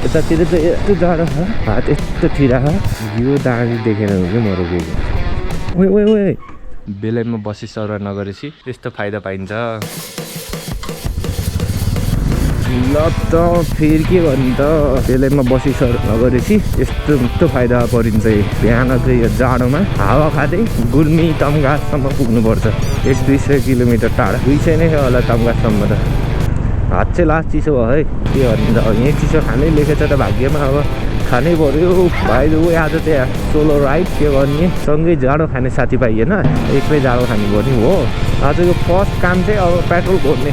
यतातिर चाहिँ यस्तो जाडो छ, हात यस्तो ठिरा छ। यो दामी देखेर हो कि म रोकेको। ओए ओए ओए बेलैमा बसी सरुवा नगरेपछि यस्तो फाइदा पाइन्छ। ल त फेरि के गर्ने त, बेलैमा बसी सरुवा नगरेपछि यस्तो फाइदा परिन्छ। बिहानको यो जाडोमा हावा खाँदै गुल्मी तम्घाससम्म पुग्नुपर्छ। 100-200 किलोमिटर टाढा, 200 नै छ होला तम्घाससम्म त। हात चाहिँ लास्ट चिसो भयो है, के गर्ने त। यहीँ चिसो खानै लेखेछ त भाग्यमा, अब खानै पर्यो। भाइ ऊ आज चाहिँ सोलो राइड, के गर्ने, सँगै जाडो खाने साथी पाइएन, एक्लै जाडो खानु पर्ने हो। आजको फर्स्ट काम चाहिँ अब पेट्रोल खोज्ने।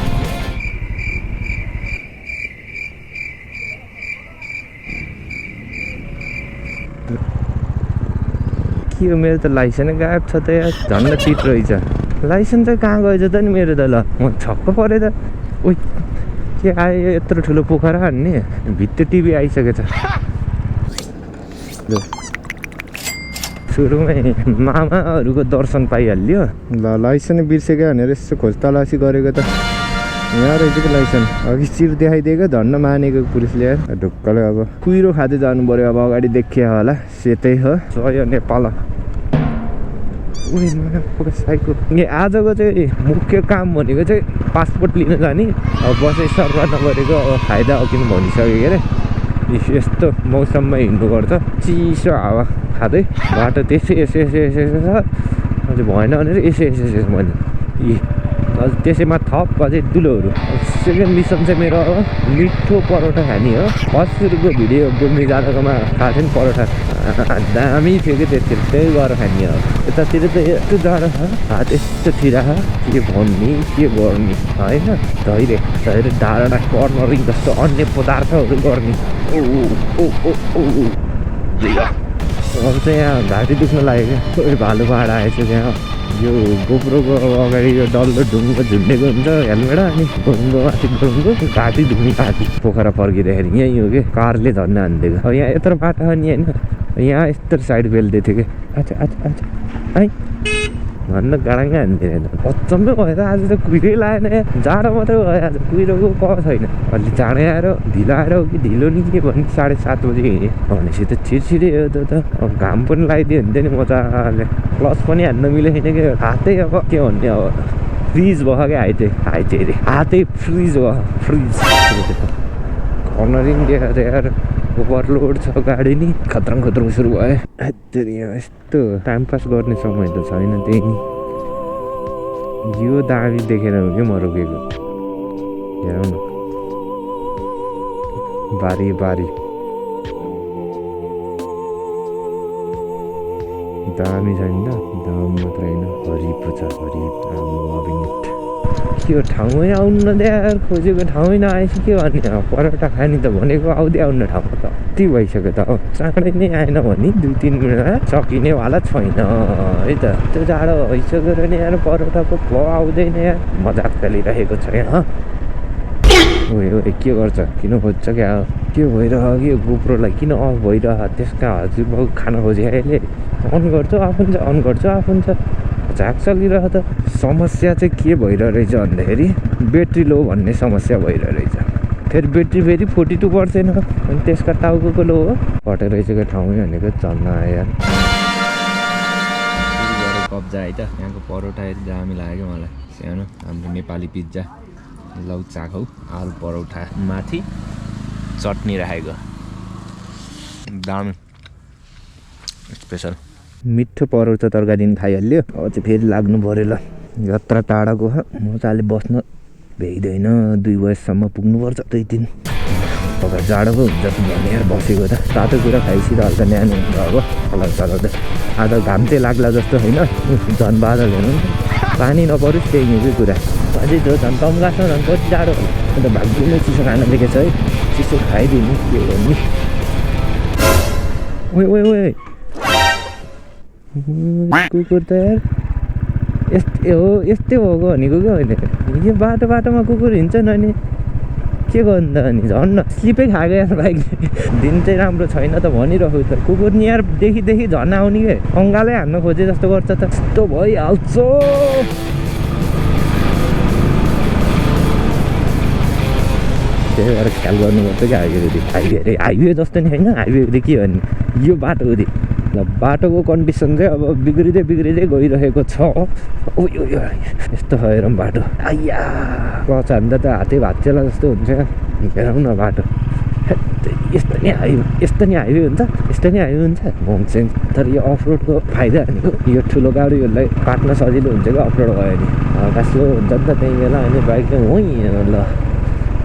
के हो मेरो त लाइसेन्स गायब छ त यार, झन् चिट रहेछ। लाइसेन्स चाहिँ कहाँ गएछ त नि मेरो त। ल म छक्क परेँ त। उही के आयो यत्रो ठुलो पोखरा हान्ने, भित्र टिभी आइसकेछ। सुरुमै मामाहरूको दर्शन पाइहाल्यो। ल लाइसेन्स बिर्सेको भनेर यसो खोज तलासी गरेको त यहाँ रहेछ कि लाइसेन्स। अघि चिर देखाइदिएको धन्न मानेको पुलिसले। ढुक्कले अब कुहिरो खाँदै जानु पर्यो। अब अगाडि देखियो होला, सेतै हो जय नेपाल। साइकल आजको चाहिँ मुख्य काम भनेको चाहिँ पासपोर्ट लिन जाने। अब बसै सर्वा नगरेको अब फाइदा हो किन भनिसक्यो के अरे। यस्तो मौसममा हिँड्नुपर्छ, चिसो हावा खाँदै। बाटो त्यसै यसो यसो यसो यसो छ, अझै भएन भनेर यसो यसो यसो मैले त्यसैमा थप अझै दुलोहरू। सेकेन्ड मिसन चाहिँ मेरो अब मिठो परोठा खाने हो। फर्स्ट सुरुको भिडियो बोल्ने जाँदाकोमा खाएको थिएँ नि परोठा, दामी थियो कि त्यतिर, त्यही गरेर खाने हो। यतातिर चाहिँ यस्तो जाडो छ, हात यस्तो ठिरा छ, के भन्ने के गर्ने होइन। धैर्य धैर्य डाँडा कर्नरिङ जस्तो अन्य पदार्थहरू गर्ने। अब चाहिँ यहाँ घाँटी दुख्न लाग्यो क्या, भालु पहाड आएछ त्यहाँ। यो गोप्रोको अगाडि यो डल्लो ढुङ्गो झुन्डेको हुन्छ हेलमेट, अनि ढुङ्गो माथि ढुङ्गो, घाँटी दुख्ने घाँटी। पोखरा फर्किँदाखेरि यहीँ हो कि कारले झन् हान्दिएको। अब यहाँ यत्रो बाटो हो नि होइन, यहाँ यस्तो साइड बेल्दै थियो कि। अच्छा अच्छा अच्छा है भन्न गाडाङ्गा हान्दिएन। अचम्मै भयो त, आज त कुहिरै लागेन। जाडो मात्रै भयो आज, कुहिरोको क छैन। अलि चाँडै आएर ढिलो आएर हो कि ढिलो नि के भन्ने 7:30 बजी हिँडेँ भनेपछि त छिरछिरै हो त। अब घाम पनि लगाइदियो हुन्थ्यो नि मजाले, क्लच पनि हान्न मिलेको छैन कि हातै। अब के भन्ने, अब फ्रिज भयो क्या हाइटे अरे हातै फ्रिज भयो, फ्रिज। कर्नरिङ देखाएको यार, ओभरलोड छ गाडी नि, खत्रङ सुरु भयो। यस्तो टाइम पास गर्ने समय त छैन त्यही नि। यो दामी देखेर हो कि म रोकेको। हेरौँ न बारी बारी दामी छ नि त, दाम मात्र होइन हरिप छ, हरिप। त्यो ठाउँमै आउनु न यार, खोजेको ठाउँमै नआएपछि के गर्ने। परोठा खाने त भनेको आउँदै आउनु ठाउँमा त कति भइसक्यो त। अब चाँडै नै आएन भने 2-3 मिनटमा सकिनेवाला छैन है त। त्यो जाडो भइसक्यो र नि यार, परोठाको फ्लो आउँदैन यार, मजाक चलिरहेको छ यहाँ। ओ के गर्छ, किन खोज्छ क्या, के भइरह कि गोप्रोलाई किन अफ भइरह। त्यसका हजुरबाउ खान खोजे अहिले अन गर्छु आफून्छ, अन गर्छु आफून्छ, झाक चलिरह त। समस्या चाहिँ के भइरह रहेछ भन्दाखेरि ब्याट्री लो भन्ने समस्या भइरह रहेछ। फेरि ब्याट्री फेरि 42% हो, अनि त्यसका टाउको लो हो। कटेर रहेछको ठाउँमै भनेको चल्न आयो यार। कब्जा है त, यहाँको परोठा दामी लाग्यो मलाई। सानो हाम्रो नेपाली पिज्जा लौ चाखौ, आलु परोठा माथि चटनी राखेको, दामी स्पेसल। मिठो परोठा तरकारी खाइहाल्यो। अब चाहिँ फेरि लाग्नु पऱ्यो। ल यात्रा टाढाको मजाले बस्न भ्याइँदैन, 2 बजीसम्म पुग्नुपर्छ। त्यही दिन अब जाडोको हुन्छ भने यार बसेको त, तातो कुरा खाइपछि त हल्का न्यानो हुन्छ। अब चलाउँदै आज घाम चाहिँ लाग्ला जस्तो होइन, झन् बादल हेर्नु नि, पानी नपरोस् त्यही नै कुरा। अझै त्यो झन् तम्घासमा झन् कति जाडो होला। अन्त भाग्यमै चिसो खान दिएको छ है, चिसो खाइदिनु के भन्ने। ओए ओए ओए कुकुर त यार यस्तै हो, यस्तै भएको भनेको क्या होइन। यो बाटोमा कुकुर हिँड्छन् अनि के गर्नु त, अनि झन् स्लिपै खाएको यार बाइकले। दिन चाहिँ राम्रो छैन त भनिरहेको त, कुकुर नि यार देखि झन् आउने क्या, अङ्गालै हान्न खोजे जस्तो गर्छ त। यस्तो भइहाल्छ। त्यही भएर ख्याल गर्नुपर्छ क्या हाइवे जस्तो नि होइन हाइवे के भन्ने यो बाटो हो ल बाटोको कन्डिसन चाहिँ अब बिग्रिँदै गइरहेको छ उयो यस्तो हेरौँ बाटो आइया क्लच हान्दा त हातै भाँचेला जस्तो हुन्छ हेरौँ न बाटो यस्तो नि हाइवे हुन्छ मङसेङ तर यो अफरोडको फाइदा भनेको यो ठुलो गाडीहरूलाई काट्न सजिलो हुन्छ क्या अफरोड भयो नि हल्का स्लो हुन्छ नि त त्यही बेला अनि बाइक चाहिँ ल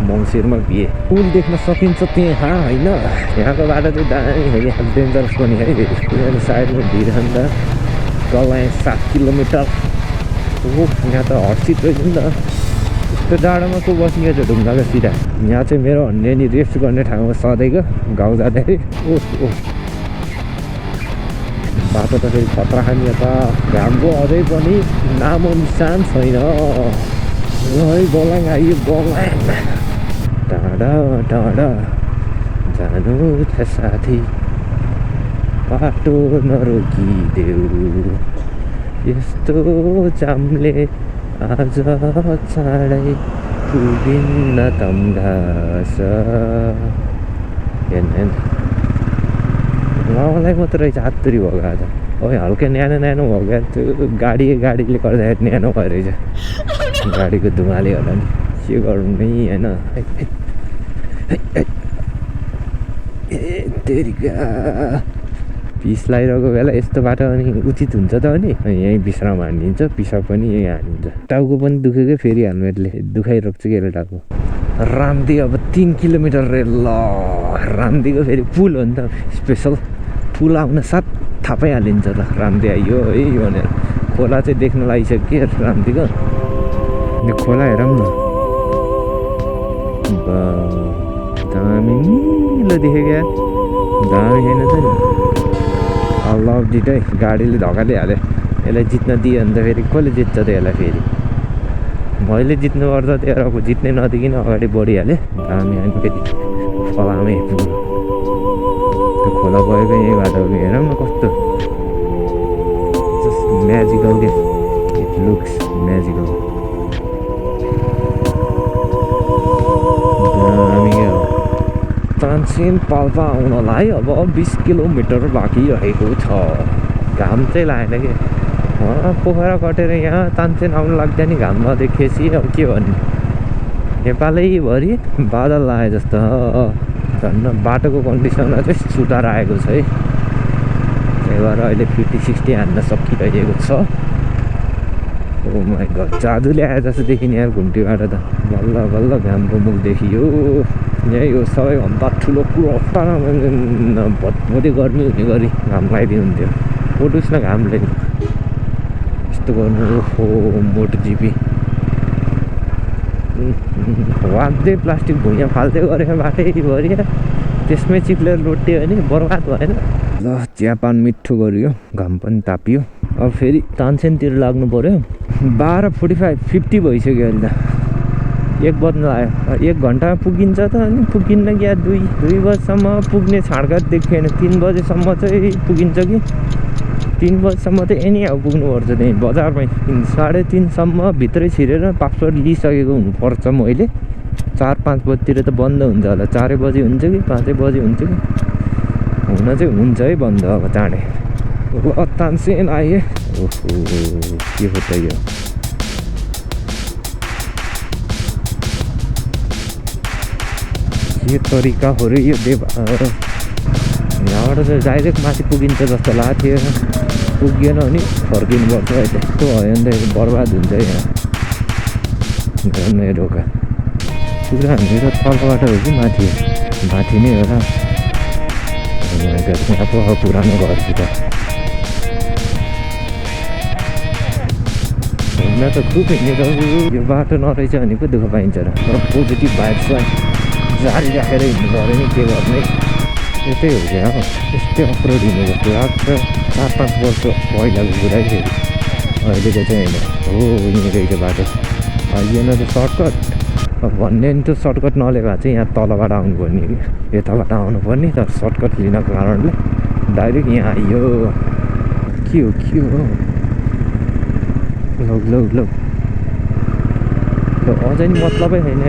मङ्सिरमा भिए पुल देख्न सकिन्छ त्यहाँ होइन यहाँको बाटो चाहिँ दामी डेन्जरस पनि है फेरि साइडमा भिरन्द गलाएँ 7 किलोमिटर यहाँ त हर्सिट रहेछ नि त यस्तो डाँडामा को बस्ने छ ढुङ्गाको सिधा यहाँ चाहिँ मेरो भन्ने नि रेस्ट गर्ने ठाउँमा सधैँको गाउँ जाँदाखेरि बाटो त फेरि खतरा खाने त घामको अझै पनि नामो निशान छैन है गलाङ आइयो गलाङ टाढा जानु छ साथी बाटो नरोकिदेऊ यस्तो जामले आज चाँडै पुगिन्न तम्घास मलाई मात्र रहेछ हातुरी भएको आज ओइ हल्का न्यानो भएको त्यो गाडीले गर्दाखेरि न्यानो भयो रहेछ गाडीको धुवाले होला नि के गर्नु नि होइन तेरिका पिस लगाइरहेको बेला यस्तो बाटो अनि उचित हुन्छ त अनि यहीँ विश्राम हानिदिन्छ पिसाब पनि यहीँ हानिदिन्छ टाउको पनि दुखेकै फेरि हेलमेटले दुखाइरहेको छ के टाउको रामदी अब 3 किलोमिटर रे ल रामदीको फेरि पुल हो नि त स्पेसल पुल आउन साथ थापै हालिन्छ त रामदी आइयो है भनेर खोला चाहिँ देख्न लागिसक्यो रामदीको यो खोला हेरौँ न दामी निलो देखेको दामी छैन त नि लभ डिट है गाडीले धक्काले हाल्यो यसलाई जित्न दियो भने त फेरि कसले जित्छ त यसलाई फेरि मैले जित्नुपर्छ त्यो जित्नै नदिकन अगाडि बढिहालेँ दामी अनि फेरि फलामै त्यो खोला गएको यही बाटो हेरौँ न कस्तो जस्ट म्याजिकल के इट लुक्स म्याजिकल दामी क्या हो तानसेन पाल्पा आउनलाई अब 20 किलोमिटर बाँकी रहेको छ घाम चाहिँ लागेन कि पोखरा कटेर यहाँ तानसेन आउनु लाग्दैन नि घाम नदेखेपछि अब के भन्ने नेपालैभरि बादल लागे जस्तो झन् बाटोको कन्डिसनमा चाहिँ सुधार आएको छ है त्यही भएर अहिले 50-60 हान्न सकिरहेको छ ओ माइ गड जादुले आए जस्तो देखिने यार घुम्टी बाटो त बल्ल घामको मुख देखियो यही हो सबैभन्दा ठुलो कुरो भत्भोटे गर्मी हुने गरी घाम लगाइदिनु हुन्थ्यो फोटोस् न घामले यस्तो गर्नु ओहो मोटोजिपी वाग्दै प्लास्टिक भुइँमा फाल्दै गरेको बाटैभरि त्यसमै चिप्लेर लोट्यो भने बर्बाद भएन ल चियापान मिठो गरियो घाम पनि तापियो अब फेरि तानसेनतिर लाग्नु पऱ्यो 12:45-50 भइसक्यो अहिले त 1 बज्न लाग्यो 1 घन्टामा पुगिन्छ त अनि पुगिन्न क्या 2 बजीसम्म पुग्ने छाडघाट देखिएन 3 बजेसम्म चाहिँ पुगिन्छ कि 3 बजीसम्म त यहीँ अब पुग्नुपर्छ त्यहीँ बजारमै 3:30 सम्म भित्रै छिरेर पासपोर्ट लिइसकेको हुनुपर्छ मैले 4-5 बजीतिर त बन्द हुन्छ होला 4 बजी हुन्छ कि 5 बजी हुन्छ कि हुन चाहिँ हुन्छ है बन्द अब चाँडै तानसेन आए ओहो के हो त यो के तरिका हो रे यो यहाँबाट चाहिँ डाइरेक्ट माथि पुगिन्छ जस्तो लाग्थ्यो पुगेन भने फर्किनुपर्छ है त्यस्तो भयो भने त बर्बाद हुन्छ यहाँ हेर्नु ढोका पुरा हामीले त तलबाट हो कि माथि नै होला यहाँ पो पुरानो घरसित घुम्न त खुब हिँडेको यो बाटो नरहेछ भने पो दुःख पाइन्छ र तर पोजिटिभ भाइब्सलाई जारी राखेर हिँड्नु पऱ्यो नि के गर्ने यस्तै हो क्या हो यस्तै अप्रोड हिँड्नु जस्तो लाग्छ 4-5 वर्ष पहिलाको कुरा फेरि अहिलेको चाहिँ होइन हो यहीँ रहेछ बाटो यहाँ त सर्टकट अब भन्ने नि त्यो सर्टकट नले भए चाहिँ यहाँ तलबाट आउनुपर्ने कि यताबाट आउनुपर्ने तर सर्टकट लिनको कारणले डाइरेक्ट यहाँ आइयो के हो लौ अझै नि मतलबै छैन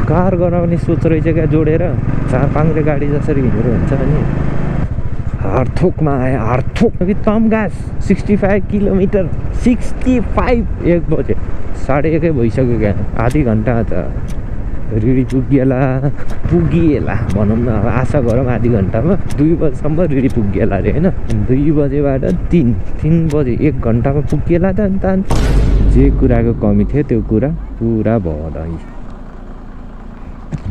कार गराउने सोच रहेछ क्या जोडेर 4-5 गाडी जसरी हिँडेर हुन्छ अनि हार्थोकमा आयो हार्थोक कि तमघास 65 किलोमिटर 65 1 बजे 1:30 भइसक्यो क्या आधी घन्टा त रिडी पुगिएला भनौँ न अब आशा गरौँ आधी घन्टामा 2 बजीसम्म रिडी पुगिएला अरे होइन 2 बजेबाट 3 बजे 1 घन्टामा पुगिएला त अन्त जे कुराको कमी थियो त्यो कुरा पुरा भयो है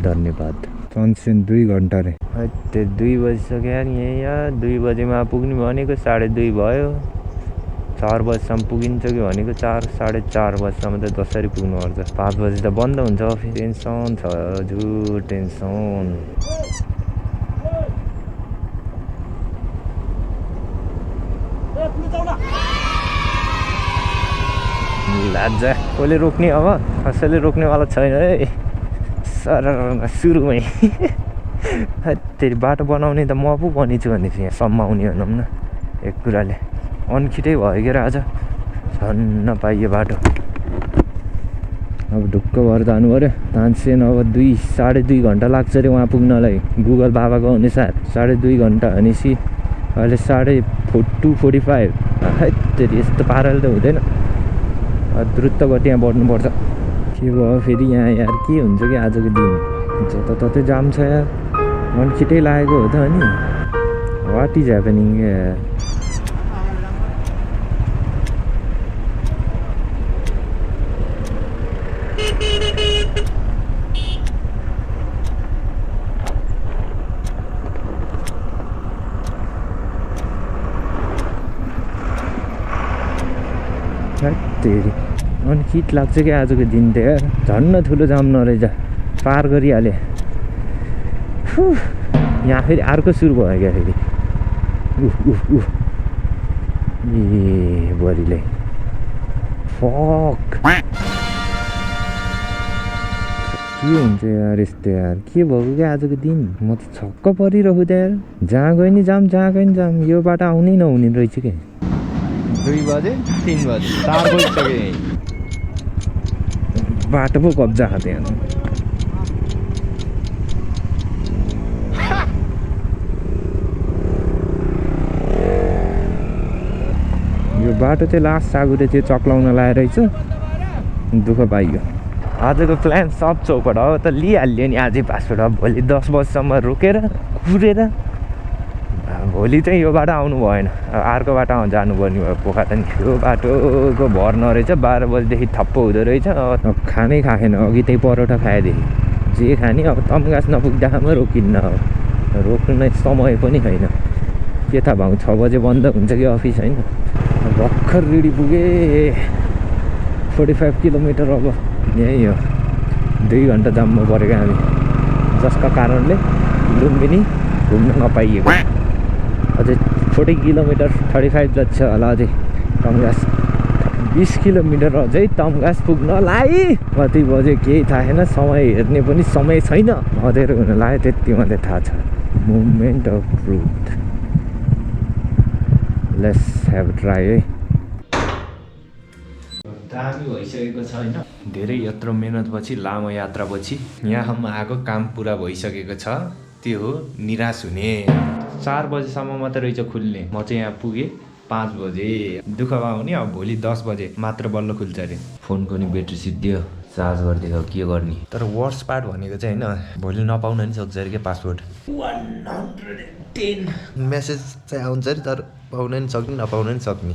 धन्यवाद सनसेन 2 घन्टा रे त्यो 2 बजिसक्यो नि यहाँ 2 बजेमा पुग्ने भनेको 2:30 भयो 4 बजीसम्म पुगिन्छ कि भनेको 4-4:30 बजीसम्म त जसरी पुग्नुपर्छ 5 बजी त बन्द हुन्छ अफिस टेन्सन छ हजुर टेन्सन लाजा कसले रोक्ने अब कसैले रोक्नेवाला छैन है सर सुरुमै फेरि बाटो बनाउने त म पो बनिन्छु भनेपछि यहाँ सम्माउने भनौँ न एक कुराले अनखिटै भयो के आज झन्न पाइयो बाटो अब ढुक्क भएर जानु पऱ्यो तानसेन अब 2-2.5 घन्टा लाग्छ अरे वहाँ पुग्नलाई गुगल बाबाको अनुसार 2.5 घन्टा भनेपछि अहिले 2:45 फेरि यस्तो पाराले त हुँदैन द्रुत गति यहाँ बढ्नुपर्छ के भयो फेरि यहाँ यार के हुन्छ कि आजको दिन जताततै जाम छ यार अनखिटै लागेको हो त अनि वाट इज ह्यापनिङ यार तेरि अनि किट लाग्छ क्या आजको दिन त यार झन्न ठुलो जाम नरहेछ पार गरिहालेँ यहाँ फेरि अर्को सुरु भयो क्या फेरि ए बरीले फक के हुन्छ यार यस्तो यार के भएको क्या आजको दिन म त छक्क परिरहेको त यार जहाँ गयो नि जाम यो बाटो आउनै नहुने रहेछ क्या 2 बजे 3 बजे 4 बजिसक्यो बाटो पो कब्जा खाँदै यो बाटो चाहिँ लास्ट सागुरे त्यो चक्लाउन लाएर रहेछ दुःख पाइयो आजको प्लान सब चौपट हो त लिइहाल्यो नि आजै पासपोर्ट अब भोलि 10 बजीसम्म रोकेर कुरेर भोलि चाहिँ यो बाटो आउनु भएन अर्को बाटो जानुपर्ने भयो पोखरा नि यो बाटोको भर नरहेछ 12 बजीदेखि ठप्प हुँदो रहेछ अब खानै खाएन अघि त्यही परोठा खाएदेखि जे खाने अब तमघास नपुग्दामा रोकिन्न अब रोक्ने समय पनि छैन के थाहा भाउ 6 बजे बन्द हुन्छ कि अफिस होइन भर्खर रिडी पुगेँ 45 किलोमिटर अब यही हो 2 घन्टा जाममा परेको हामी जसका कारणले लुम्बिनी घुम्न नपाइएको अझै 40 किलोमिटर 35 जति छ होला अझै तमघास 20 किलोमिटर अझै तमघास पुग्नलाई कति बजे केही थाहा छैन समय हेर्ने पनि समय छैन अँध्यारो हुन लाग्यो त्यति मात्रै थाहा छ moment of truth let's have try है दामी भइसकेको छ होइन धेरै यत्रो मेहनतपछि लामो यात्रापछि यहाँसम्म आएको काम पुरा भइसकेको छ त्यो हो निराश हुने 4 बजेसम्म मात्रै रहेछ खुल्ने म चाहिँ यहाँ पुगेँ 5 बजे दुःख पाउने अब भोलि 10 बजे मात्र बल्ल खुल्छ अरे फोनको नि ब्याट्री सिद्धियो चार्ज गरिदिएको के गर्ने तर वर्स पार्ट भनेको चाहिँ होइन भोलि नपाउन नि सक्छ अरे क्या पासपोर्ट 110 मेसेज चाहिँ आउँछ अरे तर पाउन नि सक्ने नपाउन नि सक्ने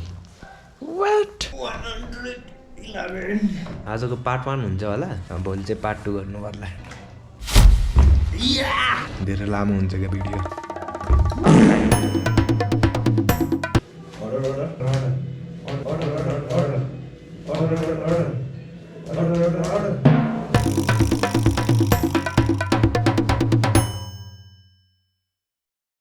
वाट 111 आजको पार्ट 1 हुन्छ होला भोलि चाहिँ पार्ट 2 गर्नु पर्ला धेरै लामो हुन्छ क्या भिडियो